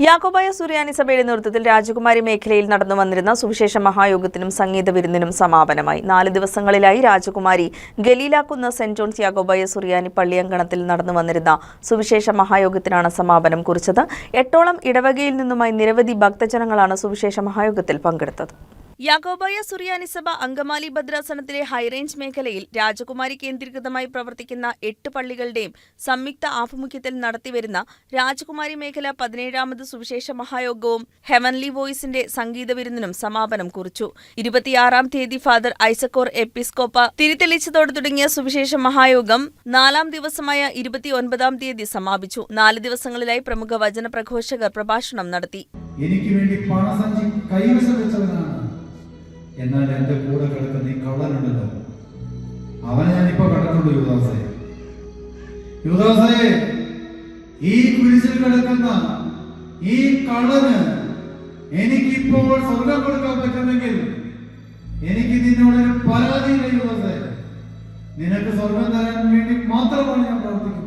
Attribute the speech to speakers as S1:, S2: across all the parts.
S1: യാക്കോബായ സുറിയാനി സഭയുടെ നേതൃത്വത്തിൽ രാജകുമാരി മേഖലയിൽ നടന്നു വന്നിരുന്ന സുവിശേഷ മഹായോഗത്തിനും സംഗീത വിരുന്നിനും സമാപനമായി. 4 ദിവസങ്ങളിലായി രാജകുമാരി ഗലീലാക്കുന്ന സെന്റ് ജോൺസ് യാക്കോബായ സുറിയാനി പള്ളിയങ്കണത്തിൽ നടന്നു വന്നിരുന്ന സുവിശേഷ മഹായോഗത്തിനാണ് സമാപനം കുറിച്ചത്. 8ഓളം ഇടവകയിൽ നിന്നുമായി നിരവധി ഭക്തജനങ്ങളാണ് സുവിശേഷ മഹായോഗത്തിൽ പങ്കെടുത്തത്. യാക്കോബായ സുറിയാനി സഭ അങ്കമാലി ഭദ്രാസനത്തിലെ ഹൈറേഞ്ച് മേഖലയിൽ രാജകുമാരി കേന്ദ്രീകൃതമായി പ്രവർത്തിക്കുന്ന 8 പള്ളികളുടെയും സംയുക്ത ആഭിമുഖ്യത്തിൽ നടത്തിവരുന്ന രാജകുമാരി മേഖല 17ാമത് സുവിശേഷ മഹായോഗവും ഹെവൻലി വോയിസിന്റെ സംഗീത വിരുന്നിനും സമാപനം കുറിച്ചു. 26-ാം തീയതി ഫാദർ ഐസക്കോർ എപ്പിസ്കോപ്പ തിരിതെളിച്ചതോടെ തുടങ്ങിയ സുവിശേഷ മഹായോഗം 4ാം ദിവസമായ 29-ാം തീയതി സമാപിച്ചു. 4 ദിവസങ്ങളിലായി പ്രമുഖ വചന പ്രഘോഷകർ പ്രഭാഷണം നടത്തി.
S2: എനിക്ക് വേണ്ടി പണസഞ്ചി കൈവശം വെച്ചവനാണ്, എന്നാൽ എന്റെ കൂടെ കിടക്കുന്ന ഈ കള്ളനുണ്ടല്ലോ, അവനെ ഞാനിപ്പോ കണ്ടിട്ടുണ്ട്. യൂദാസേ, ഈ കുരിശിൽ കിടക്കുന്ന ഈ കള്ളന് എനിക്കിപ്പോൾ സ്വർഗം കൊടുക്കാൻ പറ്റുമെങ്കിൽ എനിക്ക് നിന്നോടൊരു പരാതിയില്ല യൂദാസേ. നിനക്ക് സ്വർഗം തരാൻ വേണ്ടി മാത്രമാണ് ഞാൻ പ്രവർത്തിക്കുന്നത്.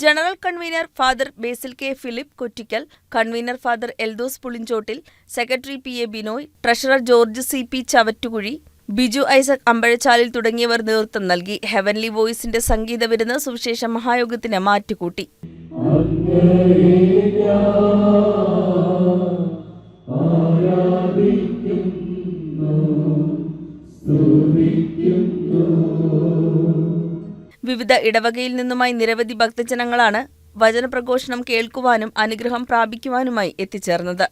S1: General convener father Basil K Philip Kottickal, convener father Eldhose Pulinchottil, secretary PA Binoy, treasurer George CP Chavattukuzhi, Biju Isaac Ambazhachalil തുടങ്ങിയവർ നേതൃത്വം നൽകി. ഹെവൻലി വോയിസിന്റെ സംഗീത വിരുന്ന് സുവിശേഷ മഹായോഗത്തിന് മാറ്റുകൂട്ടി. വിവിധ ഇടവകയിൽ നിന്നുമായി നിരവധി ഭക്തജനങ്ങളാണ് വചനപ്രഘോഷണം കേൾക്കുവാനും അനുഗ്രഹം പ്രാപിക്കുവാനുമായി എത്തിച്ചേർന്നത്.